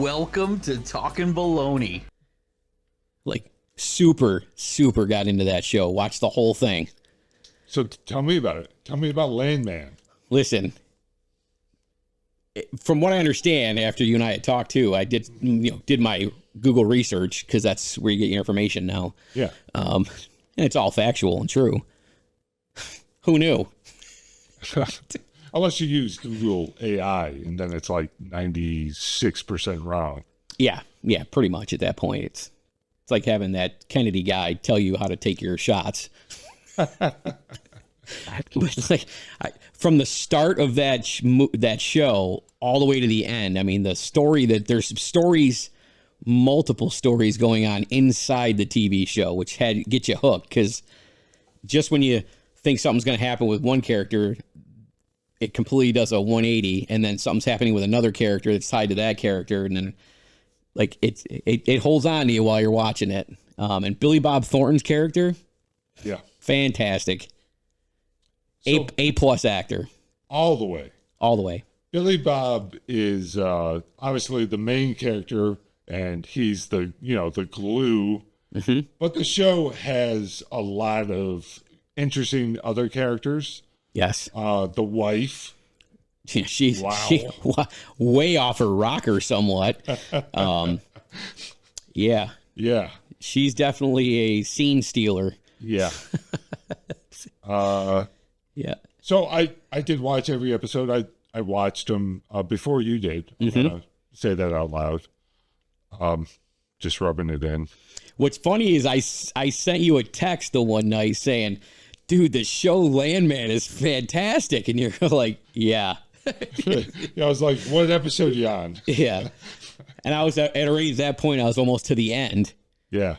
welcome to Talkin' Baloney. Like, super got into that show. Watched the whole thing. So tell me about it. Tell me about Landman. Listen, from what I understand, after you and I had talked too, I did my Google research, because that's where you get your information now. Yeah. And it's all factual and true. Who knew? Unless you use Google AI, and then it's like 96% wrong. Yeah, pretty much at that point. It's like having that Kennedy guy tell you how to take your shots. Like, from the start of that show all the way to the end, I mean, the story that there's stories, multiple stories going on inside the TV show, which get you hooked, because just when you think something's going to happen with one character, it completely does a 180, and then something's happening with another character that's tied to that character, and then like it holds on to you while you're watching it. And Billy Bob Thornton's character, yeah, fantastic. So, A+ actor. All the way. Billy Bob is obviously the main character, and he's the glue. Mm-hmm. But the show has a lot of interesting other characters. Yes. The wife. Yeah, she's wow. Way off her rocker somewhat. Yeah. Yeah. She's definitely a scene stealer. Yeah. Yeah. So I did watch every episode. I watched them before you did. I'm gonna say that out loud. Just rubbing it in. What's funny is I sent you a text the one night saying, dude, the show Landman is fantastic. And you're like, yeah. Yeah, I was like, what episode are you on? Yeah. And I was at that point, I was almost to the end. Yeah.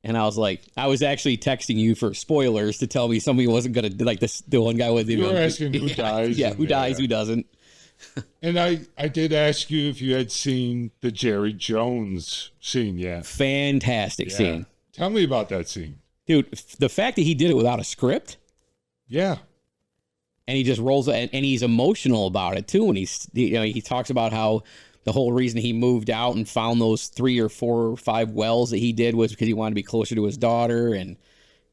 And I was like, I was actually texting you for spoilers to tell me somebody wasn't going to, like the one guy with you were asking who dies. Yeah, who dies, who doesn't. And I did ask you if you had seen the Jerry Jones scene yet. Fantastic scene. Tell me about that scene. Dude, the fact that he did it without a script. Yeah. And he just rolls, and he's emotional about it too. And he talks about how the whole reason he moved out and found those 3 or 4 or 5 wells that he did was because he wanted to be closer to his daughter. And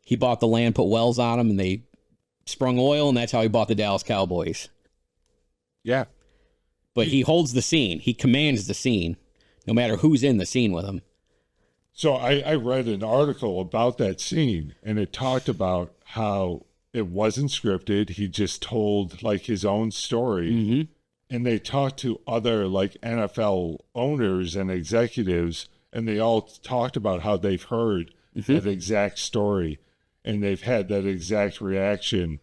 he bought the land, put wells on them, and they sprung oil. And that's how he bought the Dallas Cowboys. Yeah. But he holds the scene. He commands the scene, no matter who's in the scene with him. So I read an article about that scene, and it talked about how it wasn't scripted. He just told like his own story. Mm-hmm. And they talked to other like NFL owners and executives, and they all talked about how they've heard that exact story, and they've had that exact reaction.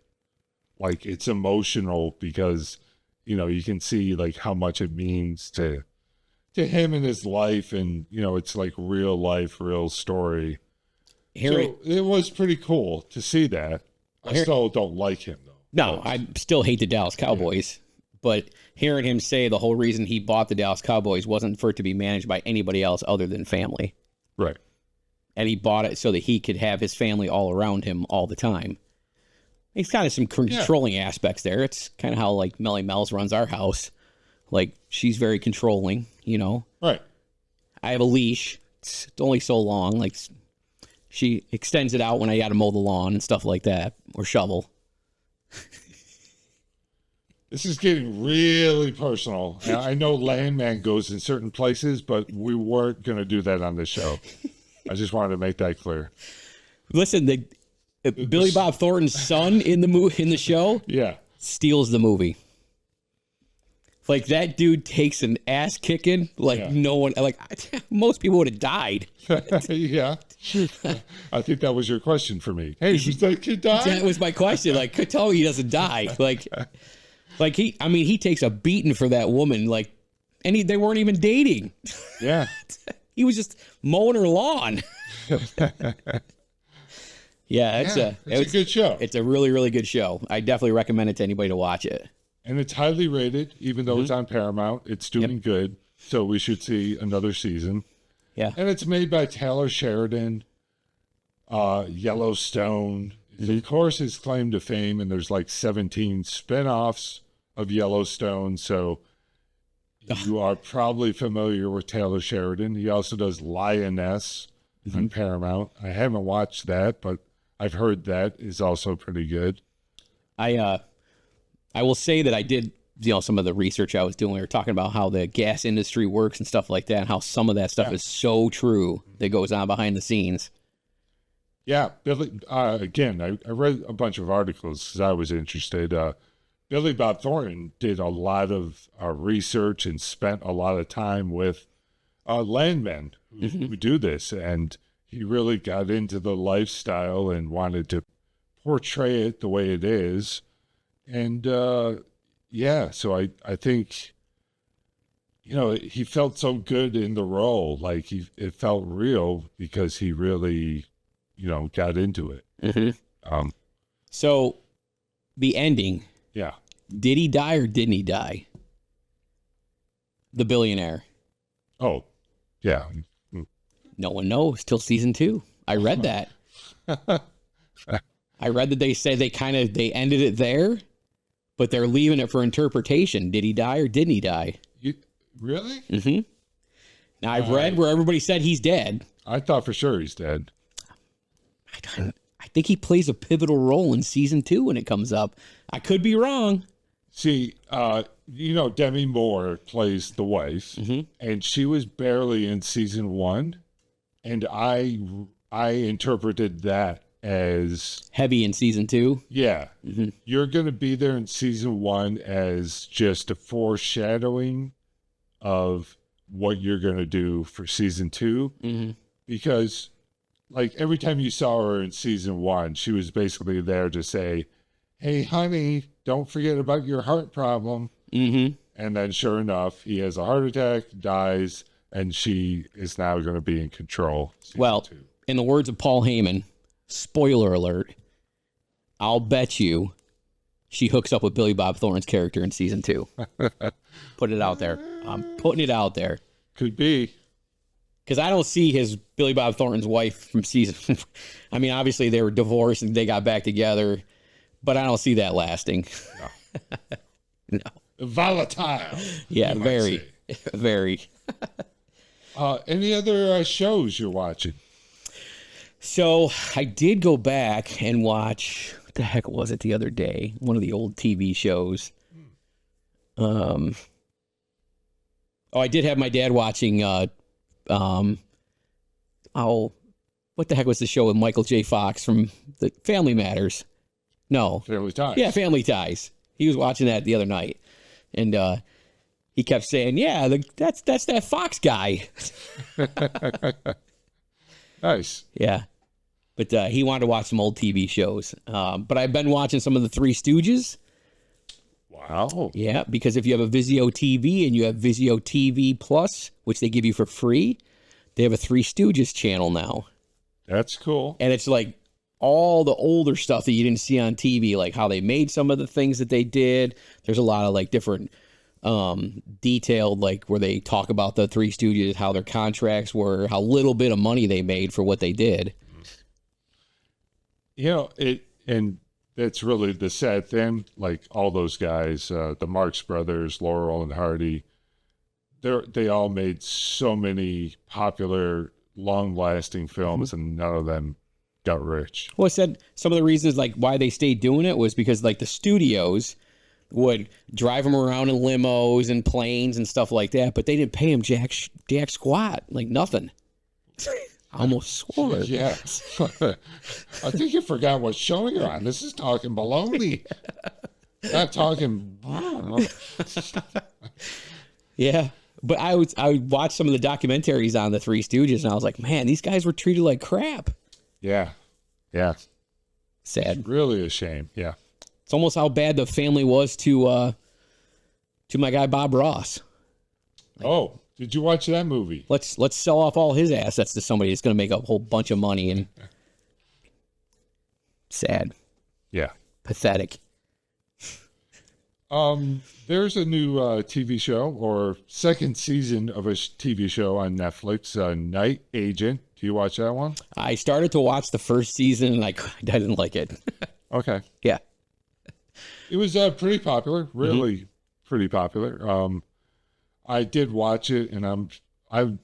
Like, it's emotional because, you can see like how much it means to him in his life, and it's like real life, real story. It was pretty cool to see that. I still don't like him though. No, I still hate the Dallas Cowboys. Yeah. But hearing him say the whole reason he bought the Dallas Cowboys wasn't for it to be managed by anybody else other than family. Right. And he bought it so that he could have his family all around him all the time. It's kind of some controlling aspects there. It's kind of how like Melly Mel's runs our house. Like, she's very controlling, Right. I have a leash. It's only so long. Like, she extends it out when I got to mow the lawn and stuff like that, or shovel. This is getting really personal. Now, I know Landman goes in certain places, but we weren't going to do that on this show. I just wanted to make that clear. Listen, Billy Bob Thornton's son in the show, steals the movie. Like, that dude takes an ass kicking like no one. Like, most people would have died. Yeah, I think that was your question for me. Hey, does that kid die? That was my question. Like, could tell me he doesn't die. Like he takes a beating for that woman. Like, and they weren't even dating. Yeah, he was just mowing her lawn. Yeah, it's a good show. It's a really, really good show. I definitely recommend it to anybody to watch it. And it's highly rated, even though it's on Paramount. It's doing good, so we should see another season. Yeah. And it's made by Taylor Sheridan, Yellowstone. Of course, his claim to fame, and there's like 17 spinoffs of Yellowstone. So You are probably familiar with Taylor Sheridan. He also does Lioness on Paramount. I haven't watched that, but I've heard that is also pretty good. I will say that I did, some of the research I was doing. We were talking about how the gas industry works and stuff like that, and how some of that stuff is so true that goes on behind the scenes. Yeah, Billy. Again, I read a bunch of articles because I was interested. Billy Bob Thornton did a lot of research and spent a lot of time with landmen who do this, and he really got into the lifestyle and wanted to portray it the way it is. And so I think, he felt so good in the role, like it felt real because he really, got into it. So the ending. Yeah. Did he die or didn't he die? The billionaire. Oh, yeah. No one knows till season 2. I read that. I read that they said they ended it there, but they're leaving it for interpretation. Did he die or didn't he die? Really? Now I've read where everybody said he's dead. I thought for sure he's dead. I think he plays a pivotal role in season 2 when it comes up. I could be wrong. See, Demi Moore plays the wife, and she was barely in season 1, and I interpreted that as heavy in season 2. Yeah, you're going to be there in season 1 as just a foreshadowing of what you're going to do for season 2, because like every time you saw her in season 1, she was basically there to say, "Hey, honey, don't forget about your heart problem." And then sure enough, he has a heart attack, dies, and she is now going to be in control. Well, 2. In the words of Paul Heyman, spoiler alert, I'll bet you she hooks up with Billy Bob Thornton's character in season 2. Put it out there. I'm putting it out there. Could be. Because I don't see his Billy Bob Thornton's wife from season. I mean, obviously they were divorced and they got back together, but I don't see that lasting. No. Volatile. Yeah, very, very. Any other shows you're watching? So I did go back and watch, what the heck was it the other day? One of the old TV shows. I did have my dad watching, what the heck was the show with Michael J. Fox from the Family Matters? No. Family Ties. Yeah, Family Ties. He was watching that the other night. And he kept saying, yeah, that's that Fox guy. Nice. Yeah. But he wanted to watch some old TV shows. But I've been watching some of the Three Stooges. Wow. Yeah, because if you have a Vizio TV and you have Vizio TV Plus, which they give you for free, they have a Three Stooges channel now. That's cool. And it's like all the older stuff that you didn't see on TV, like how they made some of the things that they did. There's a lot of like different detailed, like where they talk about the Three Stooges, how their contracts were, how little bit of money they made for what they did. And that's really the sad thing. Like all those guys, the Marx Brothers, Laurel and Hardy, they all made so many popular, long-lasting films, and none of them got rich. Well, I said some of the reasons like why they stayed doing it was because like the studios would drive them around in limos and planes and stuff like that, but they didn't pay them jack squat, like nothing. I almost swore. Yeah. I think you forgot what show you're on. This is Talkin Baloney. Not talking. Yeah. But I watched some of the documentaries on the Three Stooges, and I was like, man, these guys were treated like crap. Yeah. Yeah. Sad. It's really a shame. Yeah. It's almost how bad the family was to my guy Bob Ross. Oh, did you watch that movie? Let's sell off all his assets to somebody that's going to make a whole bunch of money. And sad. Yeah. Pathetic. There's a new TV show, or second season of a TV show on Netflix, Night Agent. Do you watch that one? I started to watch the first season, and I didn't like it. Okay. Yeah. It was pretty popular, really pretty popular. I did watch it, and I'm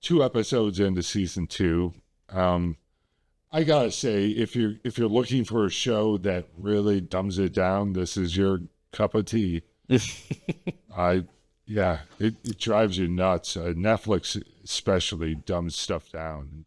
2 episodes into season 2. I gotta say, if you're looking for a show that really dumbs it down, this is your cup of tea. It drives you nuts. Netflix especially dumbs stuff down.